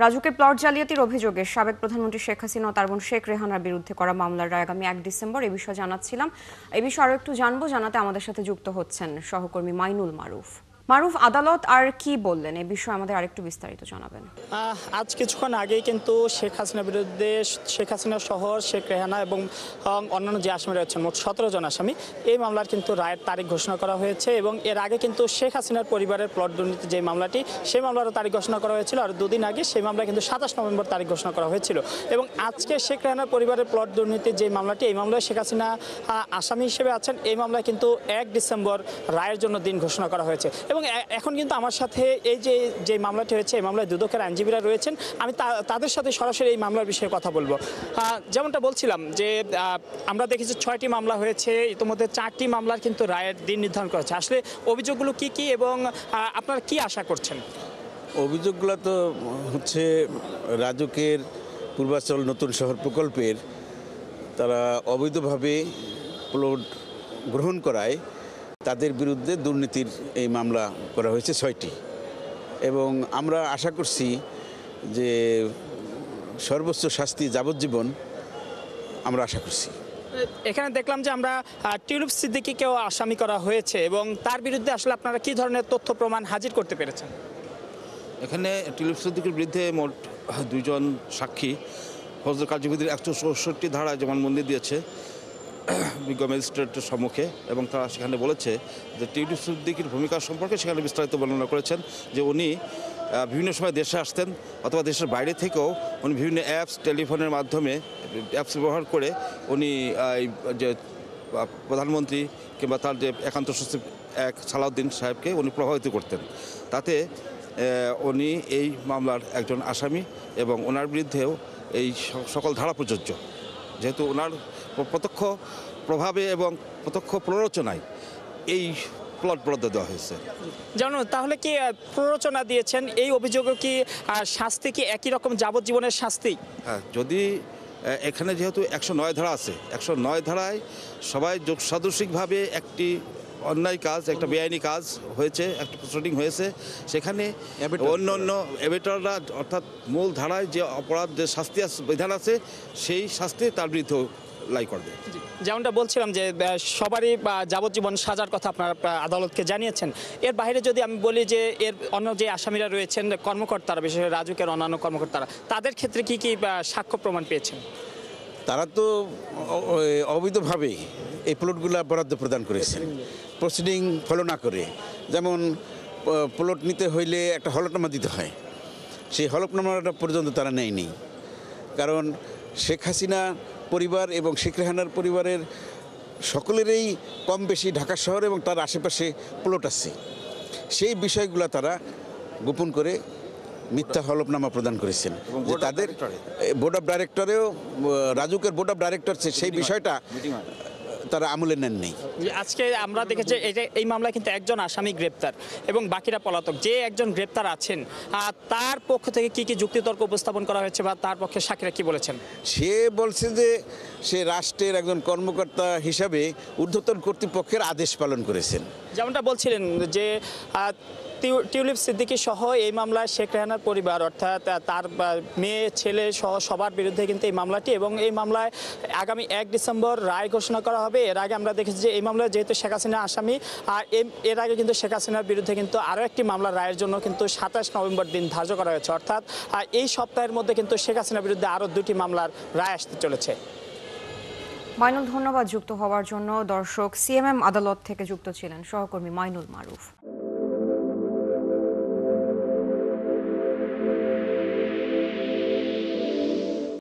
রাজুকে প্লট জালিয়াতির অভিযোগে সাবেক প্রধানমন্ত্রী শেখ হাসিনা ও তার বোন শেখ রেহানার বিরুদ্ধে করা মামলার রায় আগামী 1 ডিসেম্বর। এই বিষয়ে জানাচ্ছিলাম। এই বিষয়ে আরো একটু জানাতে আমাদের সাথে যুক্ত হচ্ছেন সহকর্মী মাইনুল মারুফ। মারুফ, আদালত আর কি বললেন এই বিষয়ে আমাদের আরেকটু বিস্তারিত জানাবেন। আজ কিছুক্ষণ আগেই কিন্তু শেখ হাসিনার বিরুদ্ধে শেখ হাসিনা সহ শেখ রেহানা এবং অন্যান্য যে আসামি রয়েছেন মোট 17 জন আসামি, এই মামলার কিন্তু রায়ের তারিখ ঘোষণা করা হয়েছে। এবং এর আগে কিন্তু শেখ হাসিনার পরিবারের প্লট দুর্নীতি যে মামলাটি, সেই মামলারও তারিখ ঘোষণা করা হয়েছিল। আর দুদিন আগে সেই মামলা কিন্তু 27 নভেম্বর তারিখ ঘোষণা করা হয়েছিল। এবং আজকে শেখ রেহানার পরিবারের প্লট দুর্নীতির যে মামলাটি, এই মামলায় শেখ হাসিনা আসামি হিসেবে আছেন। এই মামলায় কিন্তু 1 ডিসেম্বর রায়ের জন্য দিন ঘোষণা করা হয়েছে। এবং এখন কিন্তু আমার সাথে এই যে মামলাটি হয়েছে, এই মামলায় দুদকের আইনজীবীরা রয়েছেন। আমি তাদের সাথে সরাসরি এই মামলার বিষয়ে কথা বলবো। যেমনটা বলছিলাম যে আমরা দেখেছি 6টি মামলা হয়েছে, ইতিমধ্যে 4টি মামলার কিন্তু রায়ের দিন নির্ধারণ করেছে। আসলে অভিযোগগুলো কি এবং আপনারা কি আশা করছেন? অভিযোগগুলো তো হচ্ছে রাজুকের পূর্বাচল নতুন শহর প্রকল্পের তারা অবৈধভাবে প্লট গ্রহণ করায় তাদের বিরুদ্ধে দুর্নীতির এই মামলা করা হয়েছে 6টি। এবং আমরা আশা করছি যে সর্বোচ্চ শাস্তি যাবজ্জীবন আমরা আশা করছি। এখানে দেখলাম যে আমরা টিউলিপ সিদ্দিকীকেও আসামি করা হয়েছে, এবং তার বিরুদ্ধে আসলে আপনারা কি ধরনের তথ্য প্রমাণ হাজির করতে পেরেছেন? এখানে টিউলিপ সিদ্দিকীর বিরুদ্ধে মোট 2 জন সাক্ষী ফৌজদারি কার্যবিধির 164 ধারায় জবানবন্দি দিয়েছে বিজ্ঞ ম্যাজিস্ট্রেটের সম্মুখে। এবং তারা সেখানে বলেছে যে টিউলিপ সিদ্দিকীর ভূমিকা সম্পর্কে সেখানে বিস্তারিত বর্ণনা করেছেন যে উনি বিভিন্ন সময় দেশে আসতেন অথবা দেশের বাইরে থেকেও উনি বিভিন্ন অ্যাপস, টেলিফোনের মাধ্যমে অ্যাপস ব্যবহার করে উনি যে প্রধানমন্ত্রী কিংবা তার যে একান্ত সচিব সালাউদ্দিন সাহেবকে উনি প্রভাবিত করতেন। তাতে উনি এই মামলার একজন আসামি এবং ওনার বিরুদ্ধেও এই সকল ধারা প্রযোজ্য, যেহেতু ওনার প্রত্যক্ষ প্রভাবে এবং প্রত্যক্ষ প্ররোচনায় এই প্লট বরাদ্দ দেওয়া হয়েছে। জানো, তাহলে কি প্ররোচনা দিয়েছেন? এই অভিযোগে কি শাস্তি কি একই রকম যাবজ্জীবনের শাস্তি? হ্যাঁ, যদি এখানে যেহেতু 109 ধারা আছে, 109 ধারায় সবাই যোগসাদৃশিকভাবে একটি অন্যায় কাজ, একটা বেআইনি কাজ হয়েছে, একটা প্রসিডিং হয়েছে, সেখানে অন্য অন্য এবেটররা অর্থাৎ মূল ধারায় যে অপরাধ যে শাস্তি বিধান আছে সেই শাস্তি তার বিরুদ্ধে লাই করবে। যেমনটা বলছিলাম যে সবারই যাবজ্জীবন সাজার কথা আপনারা আদালতকে জানিয়েছেন। এর বাইরে যদি আমি বলি যে এর অন্য যে আসামিরা রয়েছেন কর্মকর্তারা, বিশেষ করে রাজুকের অন্যান্য কর্মকর্তারা, তাদের ক্ষেত্রে কি সাক্ষ্য প্রমাণ পেয়েছেন? তারা তো অবৈধভাবে এই প্লটগুলো বরাদ্দ প্রদান করেছেন প্রসিডিং ফলো না করে। যেমন প্লট নিতে হইলে একটা হলফনামা দিতে হয়, সেই হলফনামাটা পর্যন্ত তারা নেয়নি। কারণ শেখ হাসিনা পরিবার এবং শেখ রেহানার পরিবারের সকলেরই কম বেশি ঢাকা শহর এবং তার আশেপাশে প্লট আছে। সেই বিষয়গুলো তারা গোপন করে মিথ্যা হলফনামা প্রদান করেছেন। যে তাদের বোর্ড অফ ডাইরেক্টরেও রাজুকের বোর্ড অফ ডাইরেক্টর সেই বিষয়টা তারা আমলে নেননি। আজকে আমরা দেখেছি এই মামলায় কিন্তু একজন আসামি গ্রেপ্তার এবং বাকিরা পলাতক। যে একজন গ্রেপ্তার আছেন তার পক্ষ থেকে কি যুক্তিতর্ক উপস্থাপন করা হয়েছে বা তার পক্ষে সাক্ষীরা কি বলেছেন? সে বলছে যে সে রাষ্ট্রের একজন কর্মকর্তা হিসাবে ঊর্ধ্বতন কর্তৃপক্ষের আদেশ পালন করেছেন। যেমনটা বলছিলেন যে টিউলিপ সিদ্দিকী সহ এই মামলায় শেখ রেহানার পরিবার অর্থাৎ তার মেয়ে ছেলে সহ সবার বিরুদ্ধে কিন্তু এই মামলাটি, এবং এই মামলায় আগামী 1 ডিসেম্বর রায় ঘোষণা করা হবে। এর আগে আমরা দেখেছি যে এই মামলায় যেহেতু শেখ হাসিনা আসামি, আর এর আগে কিন্তু শেখ হাসিনার বিরুদ্ধে কিন্তু আরও একটি মামলার রায়ের জন্য কিন্তু 27 নভেম্বর দিন ধার্য করা হয়েছে। অর্থাৎ এই সপ্তাহের মধ্যে কিন্তু শেখ হাসিনার বিরুদ্ধে আরও 2টি মামলার রায় আসতে চলেছে। মাইনুল, ধন্যবাদ যুক্ত হওয়ার জন্য। দর্শক, সিএমএম আদালত থেকে যুক্ত ছিলেন সহকর্মী মাইনুল মারুফ।